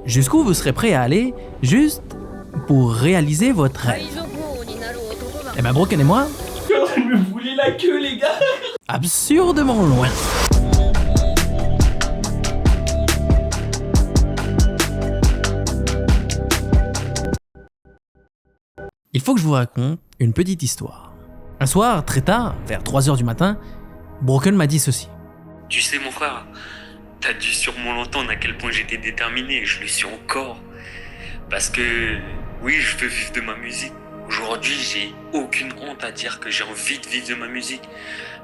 Jusqu'où vous serez prêt à aller juste pour réaliser votre rêve? Eh ben Broken et moi, T'es en train de me bouler la queue, les gars. absurdement loin. Il faut que je vous raconte une petite histoire. Un soir, très tard, vers 3h du matin, Broken m'a dit ceci. Tu sais mon frère, t'as dû sûrement l'entendre à quel point j'étais déterminé et je le suis encore. Parce que oui, je veux vivre de ma musique. Aujourd'hui, j'ai aucune honte à dire que j'ai envie de vivre de ma musique.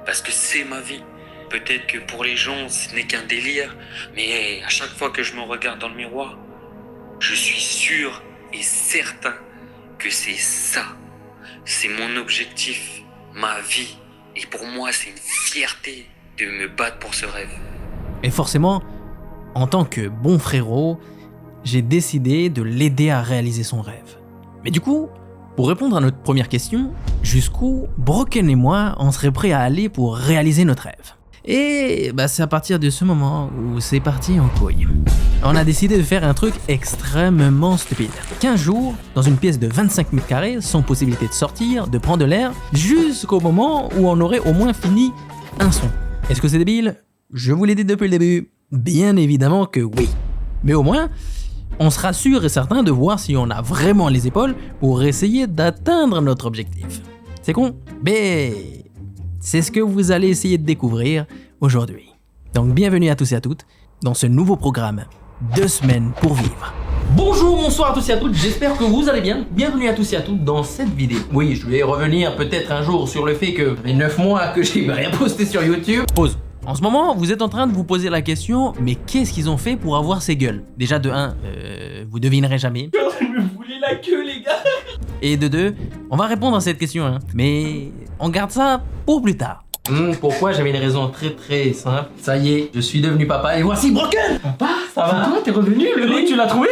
Parce que c'est ma vie. Peut-être que pour les gens, ce n'est qu'un délire. Mais à chaque fois que je me regarde dans le miroir, je suis sûr et certain que c'est ça. C'est mon objectif, ma vie. Et pour moi, c'est une fierté de me battre pour ce rêve. Et forcément, en tant que bon frérot, j'ai décidé de l'aider à réaliser son rêve. Mais du coup, pour répondre à notre première question, jusqu'où Broken et moi on serait prêts à aller pour réaliser notre rêve? Et bah c'est à partir de ce moment où c'est parti en couille. On a décidé de faire un truc extrêmement stupide. 15 jours dans une pièce de 25 mètres carrés sans possibilité de sortir, de prendre de l'air, jusqu'au moment où on aurait au moins fini un son. Est-ce que c'est débile? Je vous l'ai dit depuis le début. Bien évidemment que oui. Mais au moins, on sera sûr et certain de voir si on a vraiment les épaules pour essayer d'atteindre notre objectif. C'est con, mais c'est ce que vous allez essayer de découvrir aujourd'hui. Donc bienvenue à tous et à toutes dans ce nouveau programme 2 semaines pour vivre. Bonjour, bonsoir à tous et à toutes, j'espère que vous allez bien. Bienvenue à tous et à toutes dans cette vidéo. Oui, je vais revenir peut-être un jour sur le fait que ça fait 9 mois que j'ai rien posté sur YouTube. Pause. En ce moment, vous êtes en train de vous poser la question, mais qu'est-ce qu'ils ont fait pour avoir ces gueules? Déjà de 1, vous devinerez jamais. T'es en train de me bouler la queue, les gars. Et de 2, on va répondre à cette question, hein. Mais on garde ça pour plus tard. Pourquoi? J'avais une raison très simple. Ça y est, je suis devenu papa et voici Broken. Papa, ça va? Toi, t'es revenu, le mec, tu l'as trouvé?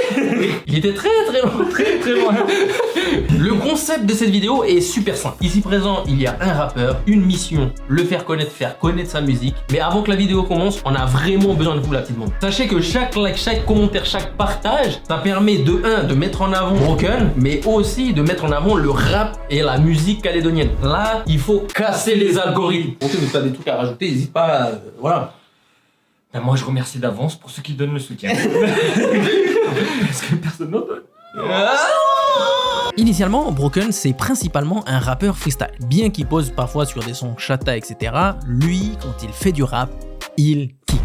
Il était très loin. Le concept de cette vidéo est super simple. Ici présent, il y a un rappeur, une mission, le faire connaître sa musique. Mais avant que la vidéo commence, on a vraiment besoin de vous, la petite bande. Sachez que chaque like, chaque commentaire, chaque partage, ça permet de 1, de mettre en avant Broken, mais aussi de mettre en avant le rap et la musique calédonienne. Là, il faut casser les algorithmes. Mais t'as des trucs à rajouter, n'hésite pas, voilà. Ben moi, je remercie d'avance pour ceux qui donnent le soutien. Parce que personne n'en donne. Initialement, Broken, c'est principalement un rappeur freestyle. Bien qu'il pose parfois sur des sons chata, etc., lui, quand il fait du rap, il kick.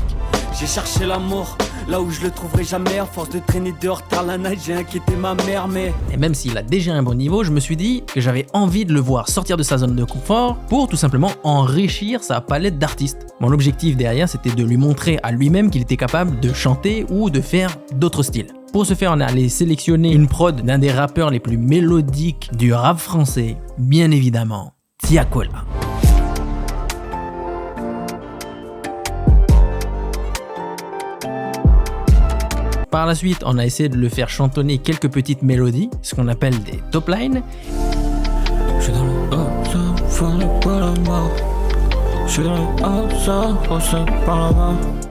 J'ai cherché la mort, là où je le trouverai jamais. À force de traîner dehors tard la night, j'ai inquiété ma mère, mais... Et même s'il a déjà un bon niveau, je me suis dit que j'avais envie de le voir sortir de sa zone de confort pour tout simplement enrichir sa palette d'artistes. Mon objectif derrière, c'était de lui montrer à lui-même qu'il était capable de chanter ou de faire d'autres styles. Pour ce faire, on est allé sélectionner une prod d'un des rappeurs les plus mélodiques du rap français, bien évidemment, Tiakola. Par la suite, on a essayé de le faire chantonner quelques petites mélodies, ce qu'on appelle des top lines. Je suis dans le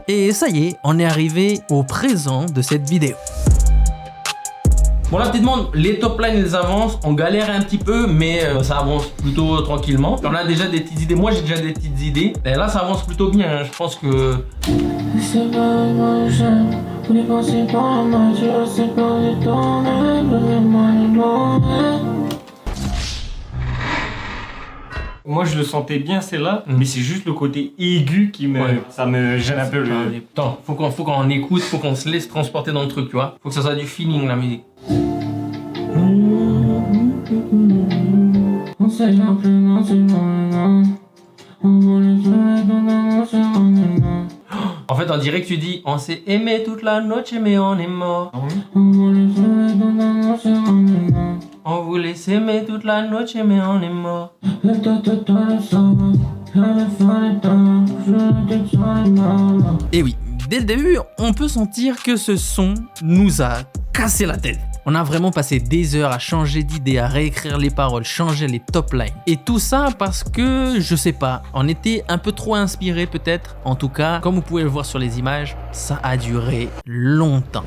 Et ça y est, on est arrivé au présent de cette vidéo. Bon, la petite monde, les top lines ils avancent, on galère un petit peu, mais ça avance plutôt tranquillement. On a déjà des petites idées, moi j'ai déjà des petites idées. Et là ça avance plutôt bien, hein. Je pense que... Moi, je le sentais bien, c'est là, mais c'est juste le côté aigu qui me... Ouais. Ça me gêne un peu le... Attends, faut qu'on écoute, faut qu'on se laisse transporter dans le truc, tu vois. Faut que ça soit du feeling, la musique. En fait, on dirait que tu dis on s'est aimé toute la noche mais on est mort. On voulait s'aimer toute la noche mais on est mort. Et oui, dès le début, on peut sentir que ce son nous a cassé la tête. On a vraiment passé des heures à changer d'idée, à réécrire les paroles, changer les top lines. Et tout ça parce que, je sais pas, on était un peu trop inspiré peut-être. En tout cas, comme vous pouvez le voir sur les images, ça a duré longtemps.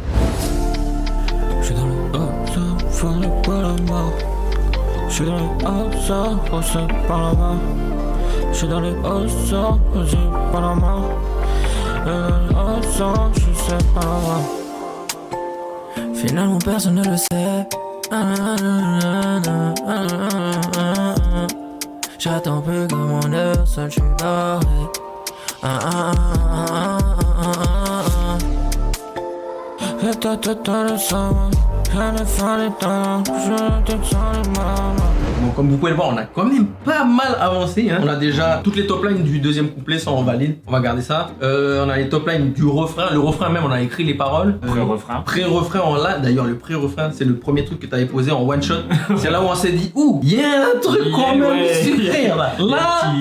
J'suis dans le haut, ça, faut le pas la mort. J'suis dans le haut, ça, poussé par la main. J'suis dans le haut, ça, poussé par la main. Oh, ça, j'suis par la main. Finalement, personne ne le sait. J'attends plus que mon heure, seul j'suis barré. Et toi, le sang, j'en ai fait les temps, je te sens les mains. Bon, comme vous pouvez le voir, on a quand même pas mal avancé. Hein. On a déjà toutes les top lines du deuxième couplet, ça on valide. On va garder ça. On a les top lines du refrain. Le refrain même, on a écrit les paroles. Pré-refrain. Pré-refrain en là. D'ailleurs, le pré-refrain, c'est le premier truc que tu avais posé en one shot. C'est là où on s'est dit, ouh, il y a un truc quand même sucré là. Là,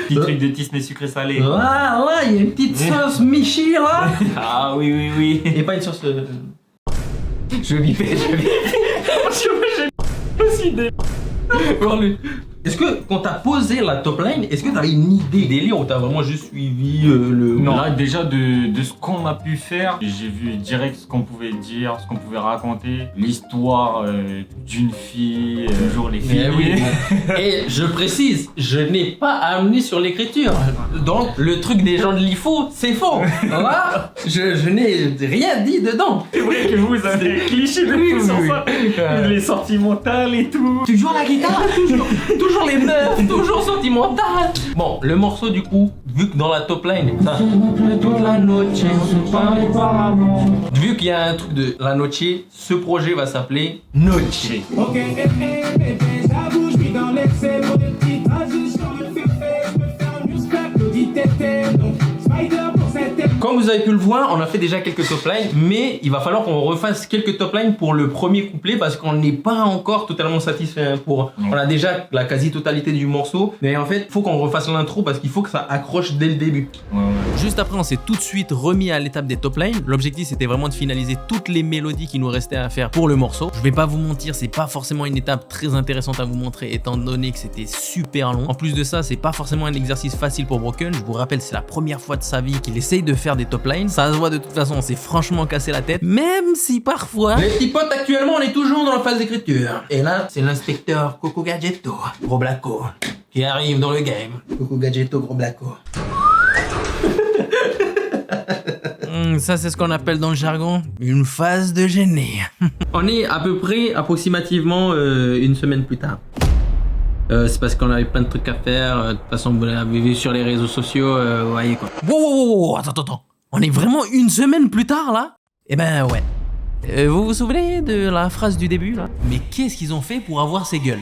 petit truc de Disney sucré salé. Là, il y a une petite sauce Michi là. Ah oui. Et pas une sauce. Je bipais. Aussi des... Est-ce que quand t'as posé la top line, est-ce que t'avais une idée délire ou t'as vraiment juste suivi le... Non, là déjà de ce qu'on a pu faire, j'ai vu direct ce qu'on pouvait dire, ce qu'on pouvait raconter, l'histoire d'une fille, toujours les filles. Oui. Et je précise, je n'ai pas amené sur l'écriture. Donc le truc des gens de l'IFO, c'est faux. Là, je n'ai rien dit dedans. C'est vrai que vous avez des clichés de tout sur ça. Les sentimentales et tout. Toujours la guitare, toujours les meufs, toujours sentimentales. Bon, le morceau du coup, vu que dans la top line, ça, toute la noche, vu qu'il y a un truc de la noche, ce projet va s'appeler Noche. Ok, bébé, j'avoue, je suis dans l'excès pour des petites transitions de féfé. Je me fais un muscle, applaudis tété. Donc, Spider pour cette tête. Comme vous avez pu le voir, on a fait déjà quelques top lines, mais il va falloir qu'on refasse quelques top lines pour le premier couplet parce qu'on n'est pas encore totalement satisfait. On a déjà la quasi-totalité du morceau, mais en fait, il faut qu'on refasse l'intro parce qu'il faut que ça accroche dès le début. Juste après, on s'est tout de suite remis à l'étape des top lines. L'objectif, c'était vraiment de finaliser toutes les mélodies qui nous restaient à faire pour le morceau. Je vais pas vous mentir, c'est pas forcément une étape très intéressante à vous montrer étant donné que c'était super long. En plus de ça, c'est pas forcément un exercice facile pour Broken. Je vous rappelle, c'est la première fois de sa vie qu'il essaye de faire des top lines. Ça se voit de toute façon, on s'est franchement cassé la tête. Même si parfois... Les petits potes, actuellement, on est toujours dans la phase d'écriture. Et là, c'est l'inspecteur Coco Gadgetto, Gros Blacko, qui arrive dans le game. Coco Gadgetto, Gros Blacko. Ça, c'est ce qu'on appelle dans le jargon une phase de génie. On est à peu près, approximativement, une semaine plus tard. C'est parce qu'on avait plein de trucs à faire. De toute façon, vous l'avez vu sur les réseaux sociaux, vous voyez quoi. Wow, attends. On est vraiment une semaine plus tard, là? Eh ben, ouais. Vous vous souvenez de la phrase du début, là? Mais qu'est-ce qu'ils ont fait pour avoir ces gueules?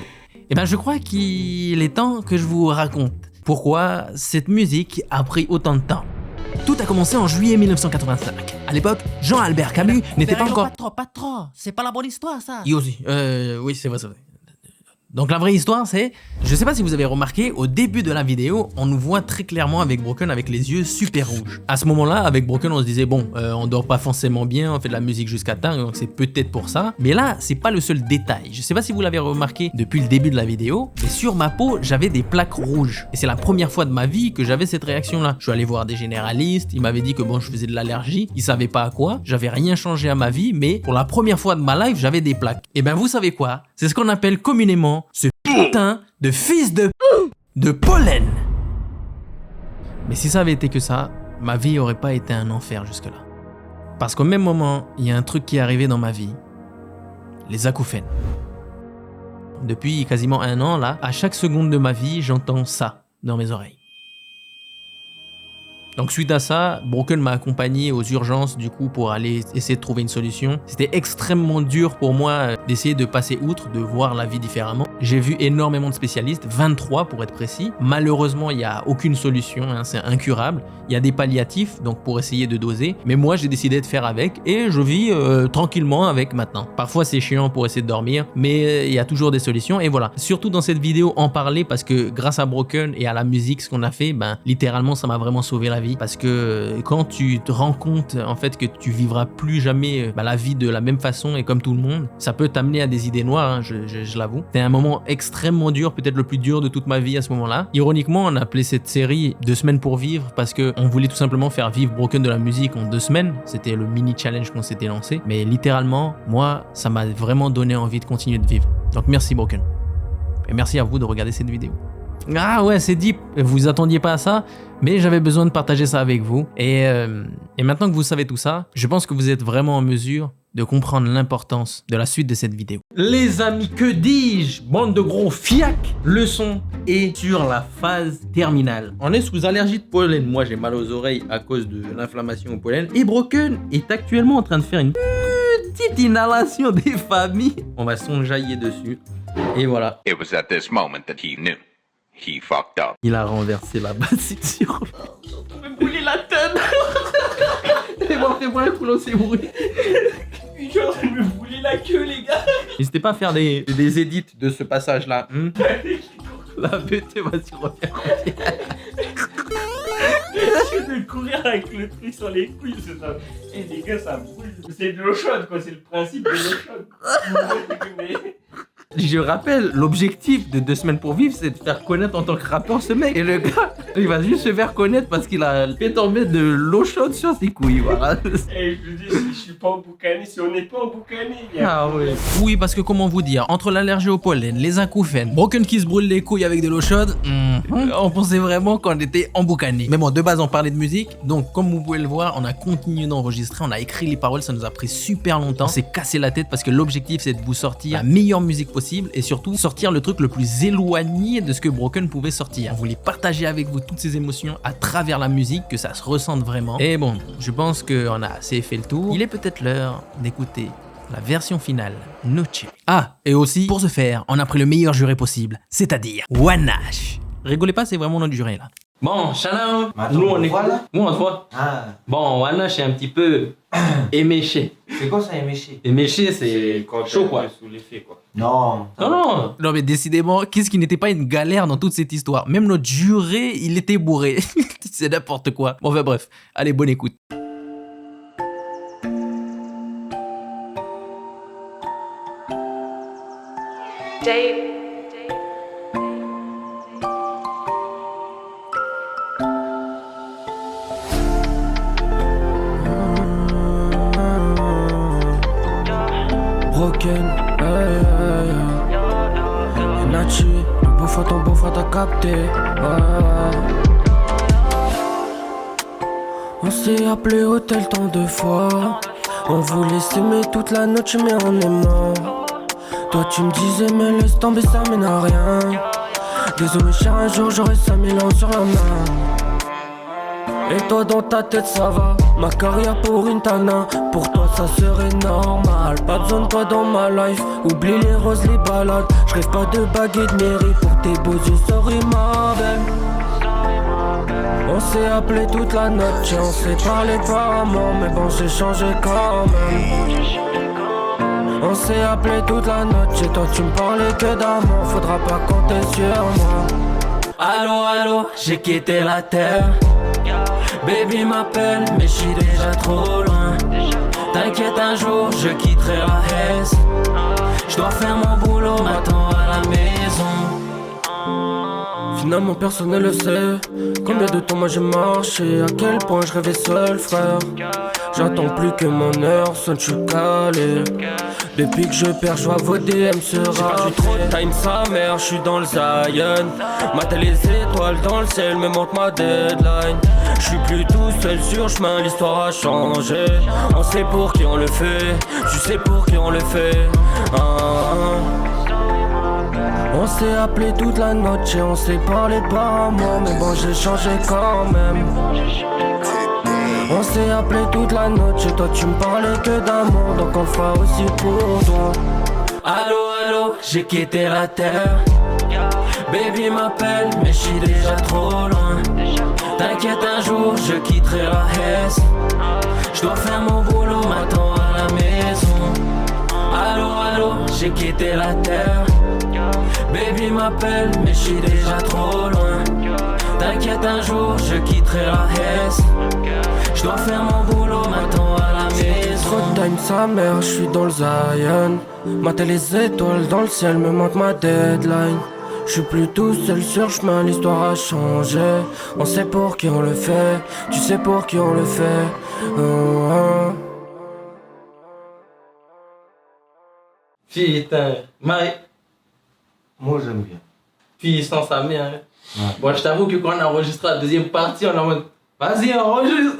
Eh ben, je crois qu'il est temps que je vous raconte pourquoi cette musique a pris autant de temps. Tout a commencé en juillet 1985. À l'époque, Jean-Albert Camus n'était pas encore... Pas trop. C'est pas la bonne histoire, ça. Oui, c'est vrai. Donc la vraie histoire c'est, je sais pas si vous avez remarqué, au début de la vidéo, on nous voit très clairement avec Broken avec les yeux super rouges. À ce moment-là, avec Broken, on se disait bon, on dort pas forcément bien, on fait de la musique jusqu'à tard, donc c'est peut-être pour ça. Mais là, c'est pas le seul détail. Je sais pas si vous l'avez remarqué depuis le début de la vidéo, mais sur ma peau, j'avais des plaques rouges. Et c'est la première fois de ma vie que j'avais cette réaction-là. Je suis allé voir des généralistes, ils m'avaient dit que bon, je faisais de l'allergie, ils savaient pas à quoi, j'avais rien changé à ma vie, mais pour la première fois de ma life, j'avais des plaques. Et ben vous savez quoi? C'est ce qu'on appelle communément ce putain de fils de pollen. Mais si ça avait été que ça, ma vie aurait pas été un enfer jusque-là. Parce qu'au même moment, il y a un truc qui est arrivé dans ma vie. Les acouphènes. Depuis quasiment un an, là, à chaque seconde de ma vie, j'entends ça dans mes oreilles. Donc suite à ça, Broken m'a accompagné aux urgences du coup pour aller essayer de trouver une solution. C'était extrêmement dur pour moi d'essayer de passer outre, de voir la vie différemment. J'ai vu énormément de spécialistes, 23 pour être précis. Malheureusement, il n'y a aucune solution, hein, c'est incurable. Il y a des palliatifs donc pour essayer de doser. Mais moi j'ai décidé de faire avec et je vis tranquillement avec maintenant. Parfois c'est chiant pour essayer de dormir, mais il y a toujours des solutions et voilà. Surtout dans cette vidéo en parler parce que grâce à Broken et à la musique ce qu'on a fait, ben littéralement ça m'a vraiment sauvé la vie parce que quand tu te rends compte en fait que tu vivras plus jamais la vie de la même façon et comme tout le monde, ça peut t'amener à des idées noires, hein, je l'avoue. C'est un moment moment extrêmement dur, peut-être le plus dur de toute ma vie à ce moment-là. Ironiquement, on a appelé cette série 2 semaines pour vivre parce qu'on voulait tout simplement faire vivre Broken de la musique en 2 semaines. C'était le mini challenge qu'on s'était lancé. Mais littéralement, moi, ça m'a vraiment donné envie de continuer de vivre. Donc merci Broken. Et merci à vous de regarder cette vidéo. Ah ouais, c'est deep, vous attendiez pas à ça, mais j'avais besoin de partager ça avec vous. Et maintenant que vous savez tout ça, je pense que vous êtes vraiment en mesure de comprendre l'importance de la suite de cette vidéo. Les amis, que dis-je? Bande de gros fiacs. Le son est sur la phase terminale. On est sous allergie de pollen. Moi, j'ai mal aux oreilles à cause de l'inflammation au pollen. Et Broken est actuellement en train de faire une petite inhalation des familles. On va s'enjailler dessus. Et voilà. It was at this moment that he knew. He fucked up. Il a renversé la bassine sur lui. Je me brûler la tête. Fais-moi un coup, ces bruits. Je suis en train de me brûler la queue, les gars. N'hésitez pas à faire des edits de ce passage-là. La BT, vas-y, reviens. J'essaie de courir avec le truc sur les couilles, c'est ça. Eh les gars, ça brûle. C'est de l'eau chaude, quoi. C'est le principe de l'eau chaude. Je rappelle, l'objectif de 2 semaines pour vivre, c'est de faire connaître en tant que rappeur ce mec. Et le gars, il va juste se faire connaître parce qu'il a fait tomber de l'eau chaude sur ses couilles, voilà. Et je dis, si je suis pas emboucané, si on n'est pas emboucané, gars. Ah ouais. Oui, parce que comment vous dire, entre l'allergie au pollen, les acouphènes, Broken qui se brûle les couilles avec de l'eau chaude, on pensait vraiment qu'on était emboucané. Mais bon, de base, on parlait de musique, donc comme vous pouvez le voir, on a continué d'enregistrer, on a écrit les paroles, ça nous a pris super longtemps. On s'est cassé la tête parce que l'objectif, c'est de vous sortir la meilleure musique possible et surtout sortir le truc le plus éloigné de ce que Broken pouvait sortir. On voulait partager avec vous toutes ces émotions à travers la musique, que ça se ressente vraiment. Et bon, je pense qu'on a assez fait le tour. Il est peut-être l'heure d'écouter la version finale, Noche. Ah, et aussi, pour ce faire, on a pris le meilleur juré possible, c'est-à-dire Wanash. Rigolez pas, c'est vraiment notre juré là. Bon, Shanao, nous on est quoi là? Nous on voit. Ah, Bon, Wanash est un petit peu éméché. c'est quoi ça, éméché? Éméché, c'est chaud quoi. Sous l'effet, quoi. Non. Non mais décidément, qu'est-ce qui n'était pas une galère dans toute cette histoire? Même notre juré, il était bourré. C'est n'importe quoi. Bon, enfin bref, allez, bonne écoute. Broken, Nachi, le beau frère t'a capté, On s'est appelé hôtel tant de fois. On voulait s'aimer toute la noche mais on est mort. Toi tu me disais mais laisse tomber, ça mène à rien. Désolé cher, un jour j'aurai 5000 ans sur la main. Et toi dans ta tête ça va, ma carrière pour une tana. Pour toi ça serait normal, pas besoin de toi dans ma life. Oublie les roses, les balades, je rêve pas de bague et de mairie. Pour tes beaux yeux, sorry ma belle. On s'est appelé toute la noche et on s'est parlé par amour. Mais bon j'ai changé quand même. On s'est appelé toute la noche et toi tu me parlais que d'amour. Faudra pas compter sur moi. Allô, allô, j'ai quitté la terre. Baby m'appelle, mais je suis déjà trop loin. T'inquiète, un jour je quitterai la Hesse. Je dois faire mon boulot, m'attends à la maison. Finalement personne ne le sait. Combien de temps moi j'ai marché, à quel point je rêvais seul frère. J'attends plus que mon heure sonne, je suis calé. Depuis que je perds, je vois vos DM se rater. J'ai perdu trop de time sa mère, je suis dans le Zion. Matin les étoiles dans le ciel me montre ma deadline. Je suis plus tout seul sur chemin, l'histoire a changé. On sait pour qui on le fait, tu sais pour qui on le fait. On s'est appelé toute la noche et on s'est parlé par amour. Mais bon j'ai changé quand même. On s'est appelé toute la noche et toi tu me parlais que d'amour. Donc on le fera aussi pour toi. Allô, allô, j'ai quitté la terre. Baby m'appelle, mais je suis déjà trop loin. T'inquiète, un jour je quitterai la Hesse. Je dois faire mon boulot, m'attends à la maison. Allô, allô, j'ai quitté la terre. Baby m'appelle, mais je suis déjà trop loin. T'inquiète, un jour je quitterai la Hesse. Je dois faire mon boulot, m'attends à la maison. trop de time, sa mère, je suis dans le Zion. Mater les étoiles dans le ciel me manque ma deadline. Je suis plus tout seul sur chemin, l'histoire a changé. On sait pour qui on le fait, tu sais pour qui on le fait. Putain, Marie. Moi j'aime bien. Puissance sa mère. Ouais. Bon, je t'avoue que quand on a enregistré la deuxième partie, on est en mode vas-y, enregistre.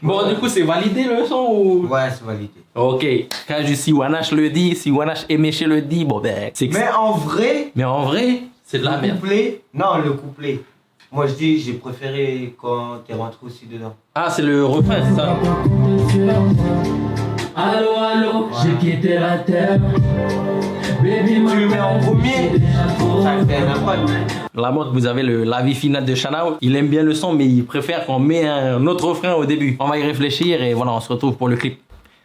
Bon, du coup, c'est validé le son ou... Ouais, c'est validé. Ok, quand si Wanash le dit, si Wanash et Méché le dit, bon ben, c'est que... Mais en vrai, c'est de la merde. Le couplet. Moi je dis, j'ai préféré quand t'es rentré aussi dedans. Ah, c'est le refrain, c'est ça? Allô, allô, j'ai quitté la terre. Baby, Tu le mets en premier, ça fait un impact. La mode, vous avez l'avis final de Shanao. Il aime bien le son, mais il préfère qu'on met un autre refrain au début. On va y réfléchir et voilà, on se retrouve pour le clip.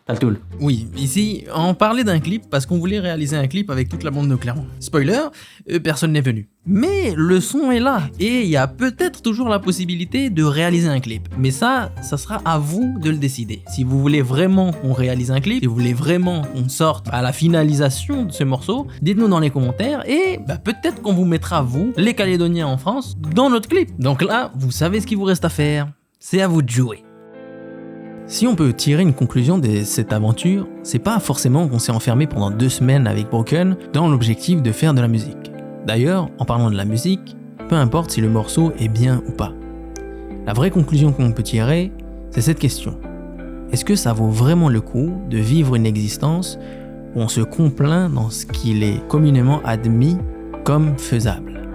Taltoul. Oui, ici, on parlait d'un clip parce qu'on voulait réaliser un clip avec toute la bande de Clermont. Spoiler, personne n'est venu. Mais le son est là et il y a peut-être toujours la possibilité de réaliser un clip. Mais ça sera à vous de le décider. Si vous voulez vraiment qu'on réalise un clip, si vous voulez vraiment qu'on sorte à la finalisation de ce morceau, dites-nous dans les commentaires et peut-être qu'on vous mettra, vous, les Calédoniens en France, dans notre clip. Donc là, vous savez ce qu'il vous reste à faire. C'est à vous de jouer. Si on peut tirer une conclusion de cette aventure, c'est pas forcément qu'on s'est enfermé pendant 2 semaines avec Broken dans l'objectif de faire de la musique. D'ailleurs, en parlant de la musique, peu importe si le morceau est bien ou pas. La vraie conclusion qu'on peut tirer, c'est cette question. Est-ce que ça vaut vraiment le coup de vivre une existence où on se complaint dans ce qu'il est communément admis comme faisable?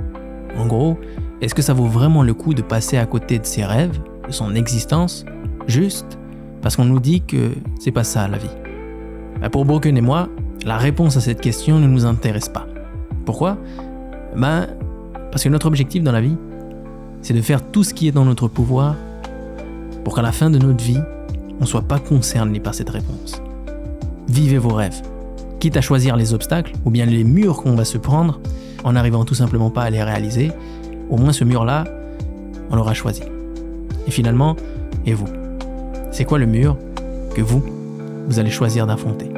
En gros, est-ce que ça vaut vraiment le coup de passer à côté de ses rêves, de son existence, juste parce qu'on nous dit que c'est pas ça la vie? Pour Broken et moi, la réponse à cette question ne nous intéresse pas. Pourquoi? Parce que notre objectif dans la vie, c'est de faire tout ce qui est dans notre pouvoir pour qu'à la fin de notre vie, on ne soit pas concerné par cette réponse. Vivez vos rêves, quitte à choisir les obstacles ou bien les murs qu'on va se prendre en n'arrivant tout simplement pas à les réaliser. Au moins ce mur-là, on l'aura choisi. Et finalement, et vous? C'est quoi le mur que vous allez choisir d'affronter?